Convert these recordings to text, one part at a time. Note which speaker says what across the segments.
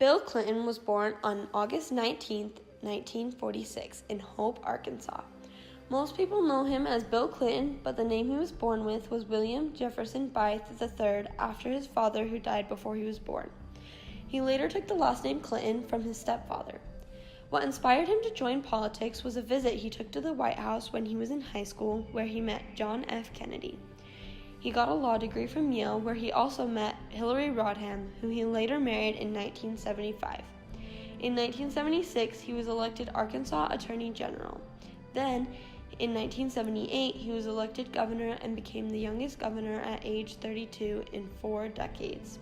Speaker 1: Bill Clinton was born on August 19, 1946, in Hope, Arkansas. Most people know him as Bill Clinton, but the name he was born with was William Jefferson Bythe III after his father, who died before he was born. He later took the last name Clinton from his stepfather. What inspired him to join politics was a visit he took to the White House when he was in high school, where he met John F. Kennedy. He got a law degree from Yale, where he also met Hillary Rodham, who he later married in 1975. In 1976, he was elected Arkansas Attorney General. Then, in 1978, he was elected governor and became the youngest governor at age 32 in 4 decades.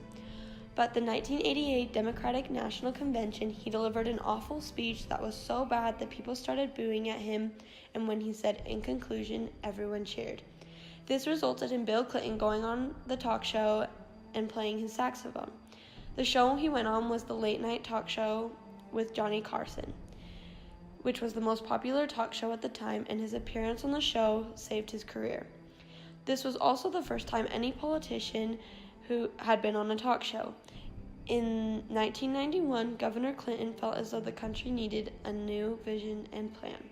Speaker 1: But the 1988 Democratic National Convention, he delivered an awful speech that was so bad that people started booing at him, and when he said, "In conclusion," everyone cheered. This resulted in Bill Clinton going on the talk show and playing his saxophone. The show he went on was the Late Night Talk Show with Johnny Carson, which was the most popular talk show at the time, and his appearance on the show saved his career. This was also the first time any politician who had been on a talk show. In 1991, Governor Clinton felt as though the country needed a new vision and plan.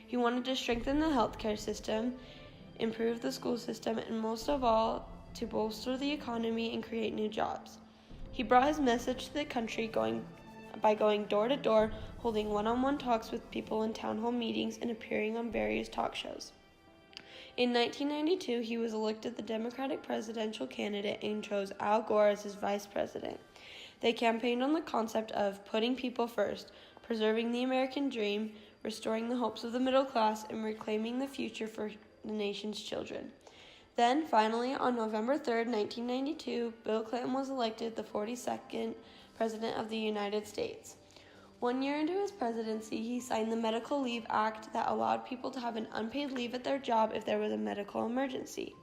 Speaker 1: He wanted to strengthen the healthcare system, improve the school system, and most of all, to bolster the economy and create new jobs. He brought his message to the country by going door to door, holding one-on-one talks with people in town hall meetings, and appearing on various talk shows. In 1992, he was elected the Democratic presidential candidate and chose Al Gore as his vice president. They campaigned on the concept of putting people first, preserving the American dream, restoring the hopes of the middle class, and reclaiming the future for the nation's children. Then, finally, on November 3, 1992, Bill Clinton was elected the 42nd President of the United States. 1 year into his presidency, he signed the Medical Leave Act that allowed people to have an unpaid leave at their job if there was a medical emergency.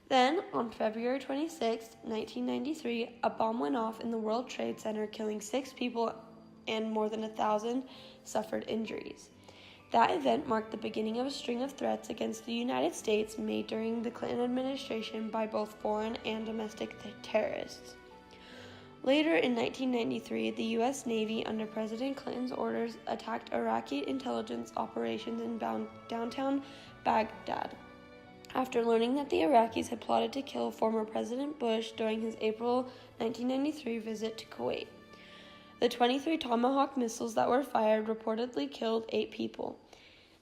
Speaker 1: Then, on February 26, 1993, a bomb went off in the World Trade Center, killing 6 people and more than 1,000 suffered injuries. That event marked the beginning of a string of threats against the United States made during the Clinton administration by both foreign and domestic terrorists. Later in 1993, the U.S. Navy, under President Clinton's orders, attacked Iraqi intelligence operations in downtown Baghdad, after learning that the Iraqis had plotted to kill former President Bush during his April 1993 visit to Kuwait. The 23 Tomahawk missiles that were fired reportedly killed 8 people.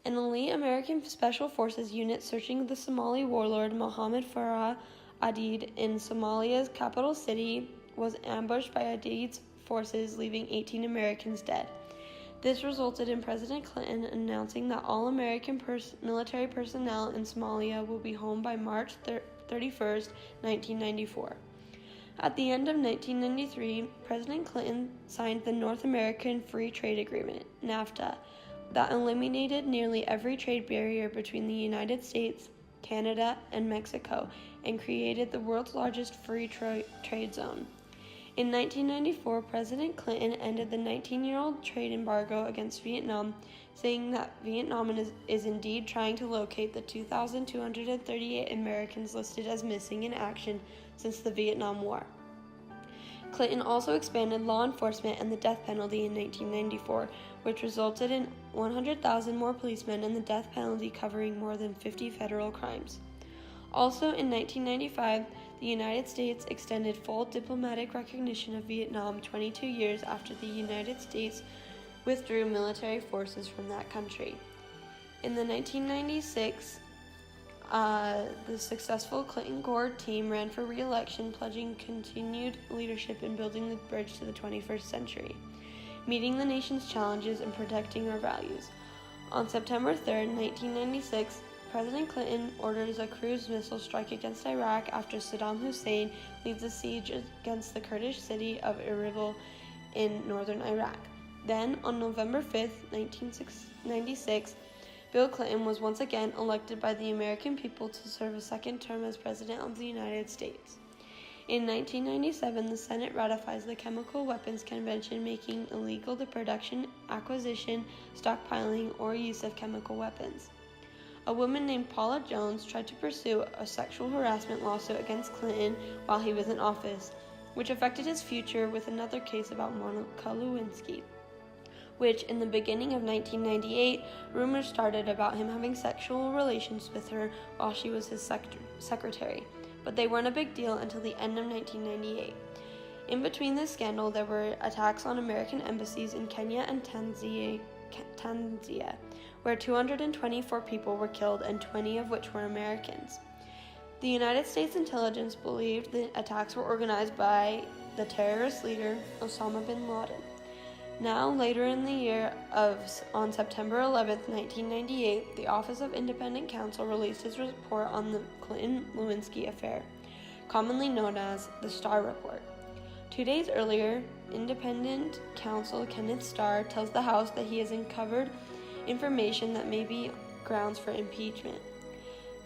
Speaker 1: An elite American Special Forces unit searching the Somali warlord Mohammed Farah Aidid in Somalia's capital city was ambushed by Aidid's forces, leaving 18 Americans dead. This resulted in President Clinton announcing that all American military personnel in Somalia will be home by March 31, 1994. At the end of 1993, President Clinton signed the North American Free Trade Agreement, NAFTA, that eliminated nearly every trade barrier between the United States, Canada, and Mexico, and created the world's largest free trade zone. In 1994, President Clinton ended the 19-year-old trade embargo against Vietnam, saying that Vietnam is indeed trying to locate the 2,238 Americans listed as missing in action since the Vietnam War. Clinton also expanded law enforcement and the death penalty in 1994, which resulted in 100,000 more policemen and the death penalty covering more than 50 federal crimes. Also in 1995, the United States extended full diplomatic recognition of Vietnam 22 years after the United States withdrew military forces from that country. In the 1996, the successful Clinton-Gore team ran for re-election, pledging continued leadership in building the bridge to the 21st century, meeting the nation's challenges and protecting our values. On September 3, 1996, President Clinton orders a cruise missile strike against Iraq after Saddam Hussein leads a siege against the Kurdish city of Erbil in northern Iraq. Then, on November 5, 1996, Bill Clinton was once again elected by the American people to serve a second term as President of the United States. In 1997, the Senate ratifies the Chemical Weapons Convention, making illegal the production, acquisition, stockpiling, or use of chemical weapons. A woman named Paula Jones tried to pursue a sexual harassment lawsuit against Clinton while he was in office. which affected his future with another case about Monica Lewinsky, which in the beginning of 1998, rumors started about him having sexual relations with her while she was his secretary, but they weren't a big deal until the end of 1998. In between this scandal, there were attacks on American embassies in Kenya and Tanzania, where 224 people were killed and 20 of which were Americans. The United States intelligence believed the attacks were organized by the terrorist leader Osama bin Laden. Now, later in the year, on September 11, 1998, the Office of Independent Counsel released its report on the Clinton-Lewinsky affair, commonly known as the Starr Report. 2 days earlier, independent counsel Kenneth Starr tells the House that he has uncovered information that may be grounds for impeachment.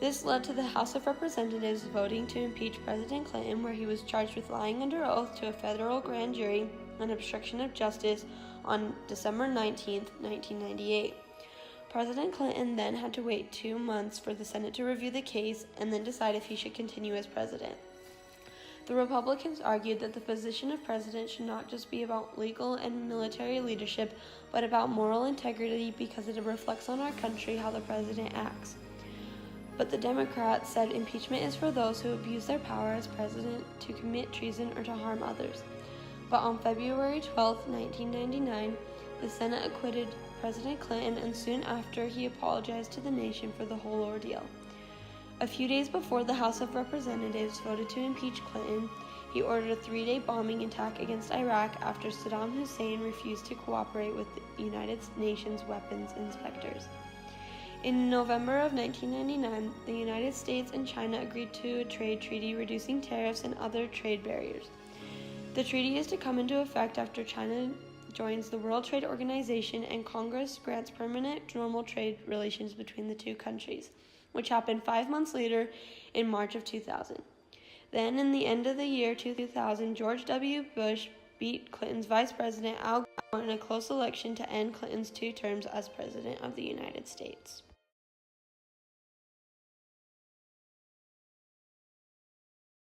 Speaker 1: This led to the House of Representatives voting to impeach President Clinton, where he was charged with lying under oath to a federal grand jury and obstruction of justice on December 19, 1998. President Clinton then had to wait 2 months for the Senate to review the case and then decide if he should continue as president. The Republicans argued that the position of president should not just be about legal and military leadership, but about moral integrity because it reflects on our country how the president acts. But the Democrats said impeachment is for those who abuse their power as president to commit treason or to harm others. But on February 12, 1999, the Senate acquitted President Clinton, and soon after he apologized to the nation for the whole ordeal. A few days before the House of Representatives voted to impeach Clinton, he ordered a 3-day bombing attack against Iraq after Saddam Hussein refused to cooperate with the United Nations weapons inspectors. In November of 1999, the United States and China agreed to a trade treaty reducing tariffs and other trade barriers. The treaty is to come into effect after China joins the World Trade Organization and Congress grants permanent normal trade relations between the two countries, which happened 5 months later in March of 2000. Then, in the end of the year 2000, George W. Bush beat Clinton's Vice President Al Gore in a close election to end Clinton's 2 terms as President of the United States.